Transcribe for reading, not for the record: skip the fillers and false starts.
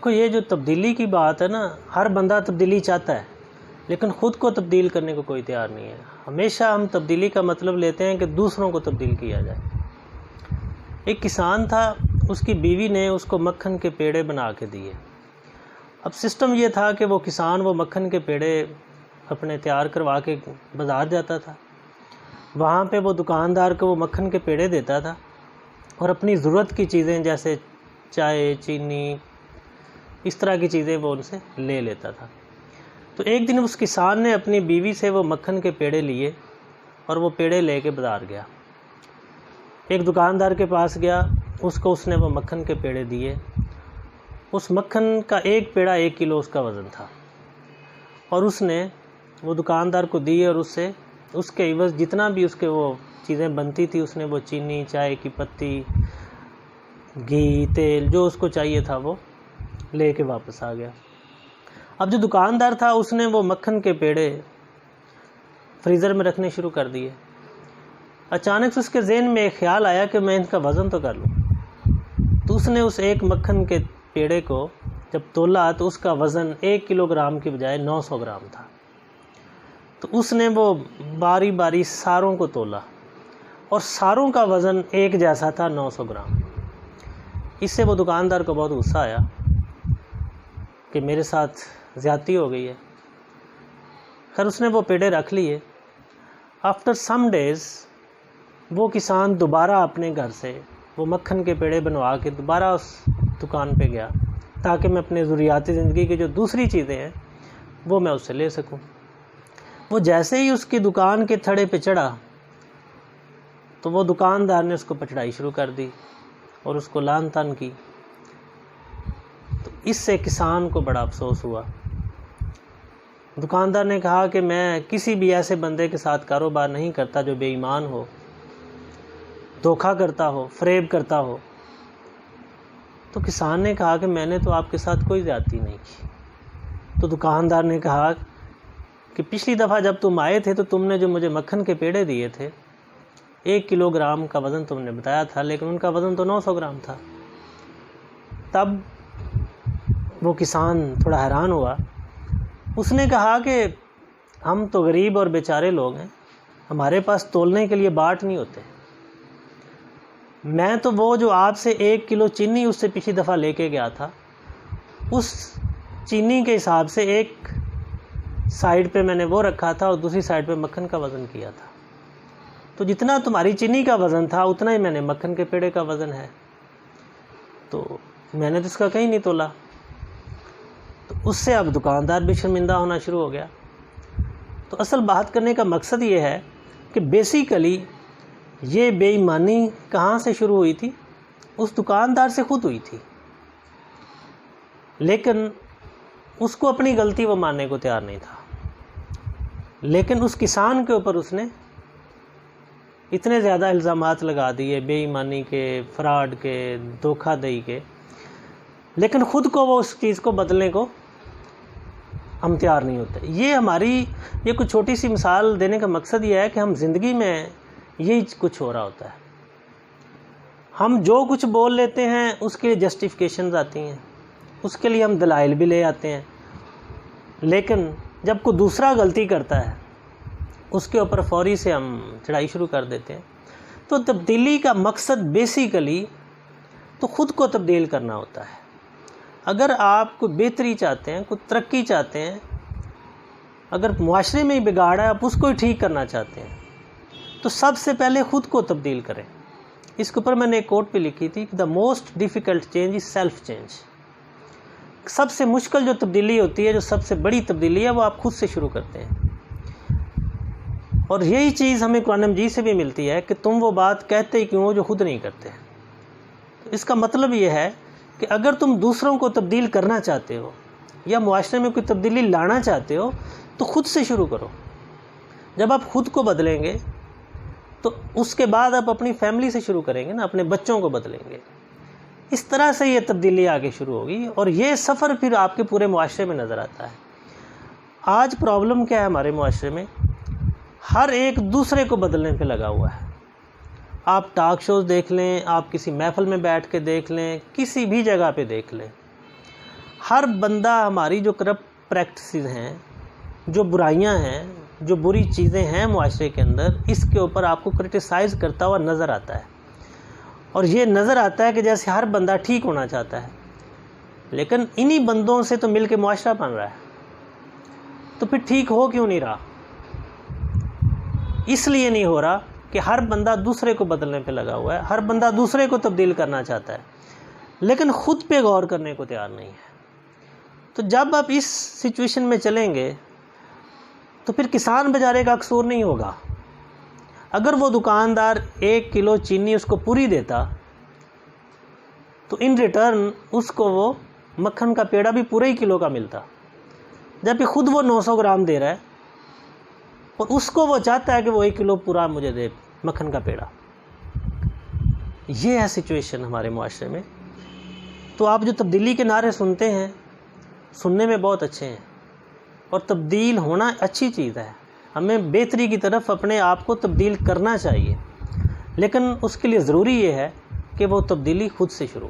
देखो, ये जो तब्दीली की बात है ना, हर बंदा तब्दीली चाहता है, लेकिन ख़ुद को तब्दील करने को कोई तैयार नहीं है। हमेशा हम तब्दीली का मतलब लेते हैं कि दूसरों को तब्दील किया जाए। एक किसान था, उसकी बीवी ने उसको मक्खन के पेड़े बना के दिए। अब सिस्टम ये था कि वो किसान वो मक्खन के पेड़े अपने तैयार करवा के बाज़ार जाता था। वहाँ पे वो दुकानदार को वो मक्खन के पेड़े देता था और अपनी ज़रूरत की चीज़ें जैसे चाय, चीनी, इस तरह की चीज़ें वो उनसे ले लेता था। तो एक दिन उस किसान ने अपनी बीवी से वो मक्खन के पेड़े लिए और वो पेड़े लेके बाज़ार गया। एक दुकानदार के पास गया, उसको उसने वो मक्खन के पेड़े दिए। उस मक्खन का एक पेड़ा 1 किलो उसका वज़न था और उसने वो दुकानदार को दिए और उससे उसके इवज़ जितना भी उसके वो चीज़ें बनती थी, उसने वो चीनी, चाय की पत्ती, घी, तेल, जो उसको चाहिए था वो लेके वापस आ गया। अब जो दुकानदार था उसने वो मक्खन के पेड़े फ्रीज़र में रखने शुरू कर दिए। अचानक से उसके ज़हन में एक ख़्याल आया कि मैं इनका वज़न तो कर लूँ। तो उसने उस एक मक्खन के पेड़े को जब तोला तो उसका वज़न 1 किलोग्राम की बजाय 900 ग्राम था। तो उसने वो बारी बारी सारों को तोला और सारों का वज़न एक जैसा था, 900 ग्राम। इससे वो दुकानदार को बहुत गुस्सा आया कि मेरे साथ ज़्यादती हो गई है। खैर उसने वो पेड़े रख लिए। आफ्टर सम डेज़ वो किसान दोबारा अपने घर से वो मक्खन के पेड़े बनवा के दोबारा उस दुकान पे गया ताकि मैं अपने ज़रूरियाती ज़िंदगी की जो दूसरी चीज़ें हैं वो मैं उससे ले सकूं। वो जैसे ही उसकी दुकान के थड़े पे चढ़ा तो वो दुकानदार ने उसको पचड़ाई शुरू कर दी और उसको लान तान की। तो इससे किसान को बड़ा अफसोस हुआ। दुकानदार ने कहा कि मैं किसी भी ऐसे बंदे के साथ कारोबार नहीं करता जो बेईमान हो, धोखा करता हो, फ़रेब करता हो। तो किसान ने कहा कि मैंने तो आपके साथ कोई ज़्यादती नहीं की। तो दुकानदार ने कहा कि पिछली दफ़ा जब तुम आए थे तो तुमने जो मुझे मक्खन के पेड़े दिए थे, 1 किलोग्राम का वज़न तुमने बताया था, लेकिन उनका वज़न तो 900 ग्राम था। तब वो किसान थोड़ा हैरान हुआ। उसने कहा कि हम तो गरीब और बेचारे लोग हैं, हमारे पास तोलने के लिए बाट नहीं होते। मैं तो वो जो आपसे 1 किलो चीनी उससे पिछली दफ़ा लेके गया था, उस चीनी के हिसाब से एक साइड पे मैंने वो रखा था और दूसरी साइड पे मक्खन का वज़न किया था। तो जितना तुम्हारी चीनी का वज़न था उतना ही मैंने मक्खन के पेड़े का वज़न है। तो मैंने तो इसका कहीं नहीं तोला। तो उससे अब दुकानदार भी शर्मिंदा होना शुरू हो गया। तो असल बात करने का मकसद ये है कि बेसिकली ये बेईमानी कहाँ से शुरू हुई थी? उस दुकानदार से खुद हुई थी, लेकिन उसको अपनी गलती वो मानने को तैयार नहीं था। लेकिन उस किसान के ऊपर उसने इतने ज़्यादा इल्ज़ामात लगा दिए बेईमानी के, फ्रॉड के, धोखाधड़ी के, लेकिन ख़ुद को वो उस चीज़ को बदलने को हम तैयार नहीं होते। ये कुछ छोटी सी मिसाल देने का मकसद ये है कि हम ज़िंदगी में यही कुछ हो रहा होता है। हम जो कुछ बोल लेते हैं उसके लिए जस्टिफिकेशंस आती हैं, उसके लिए हम दलाइल भी ले आते हैं, लेकिन जब कोई दूसरा गलती करता है उसके ऊपर फौरी से हम चढ़ाई शुरू कर देते हैं। तो तब्दीली का मकसद बेसिकली तो ख़ुद को तब्दील करना होता है। अगर आप कोई बेहतरी चाहते हैं, कोई तरक्की चाहते हैं, अगर मुआशरे में ही बिगाड़ है आप उसको ही ठीक करना चाहते हैं, तो सबसे पहले ख़ुद को तब्दील करें। इसके ऊपर मैंने एक कोट पे लिखी थी, the most difficult change is self change. सबसे मुश्किल जो तब्दीली होती है, जो सबसे बड़ी तब्दीली है, वो आप खुद से शुरू करते हैं। और यही चीज़ हमें कुरान मजीद से भी मिलती है कि तुम वो बात कहते ही क्यों हो जो खुद नहीं करते। तो इसका मतलब ये है कि अगर तुम दूसरों को तब्दील करना चाहते हो या मुआशरे में कोई तब्दीली लाना चाहते हो तो ख़ुद से शुरू करो। जब आप ख़ुद को बदलेंगे तो उसके बाद आप अपनी फैमिली से शुरू करेंगे ना, अपने बच्चों को बदलेंगे। इस तरह से ये तब्दीली आगे शुरू होगी और ये सफ़र फिर आपके पूरे मुआशरे में नज़र आता है। आज प्रॉब्लम क्या है हमारे मुआशरे में? हर एक दूसरे को बदलने पे लगा हुआ है। आप टॉक शोज़ देख लें, आप किसी महफ़िल में बैठ के देख लें, किसी भी जगह पे देख लें, हर बंदा हमारी जो करप्ट प्रैक्टिसेस हैं, जो बुराइयां हैं, जो बुरी चीज़ें हैं मुआशरे के अंदर, इसके ऊपर आपको क्रिटिसाइज़ करता हुआ नज़र आता है। और ये नज़र आता है कि जैसे हर बंदा ठीक होना चाहता है, लेकिन इन्हीं बंदों से तो मिल के मुआशरा बन रहा है। तो फिर ठीक हो क्यों नहीं रहा? इसलिए नहीं हो रहा कि हर बंदा दूसरे को बदलने पे लगा हुआ है, हर बंदा दूसरे को तब्दील करना चाहता है, लेकिन ख़ुद पे गौर करने को तैयार नहीं है। तो जब आप इस सिचुएशन में चलेंगे तो फिर किसान बेचारे का कसूर नहीं होगा। अगर वो दुकानदार 1 किलो चीनी उसको पूरी देता तो इन रिटर्न उसको वो मक्खन का पेड़ा भी पूरे ही किलो का मिलता, जबकि ख़ुद वो 900 ग्राम दे रहा है और उसको वो चाहता है कि वो 1 किलो पूरा मुझे दे मक्खन का पेड़ा। ये है सिचुएशन हमारे मुआशरे में। तो आप जो तब्दीली के नारे सुनते हैं, सुनने में बहुत अच्छे हैं और तब्दील होना अच्छी चीज़ है, हमें बेहतरी की तरफ अपने आप को तब्दील करना चाहिए, लेकिन उसके लिए ज़रूरी ये है कि वो तब्दीली ख़ुद से शुरू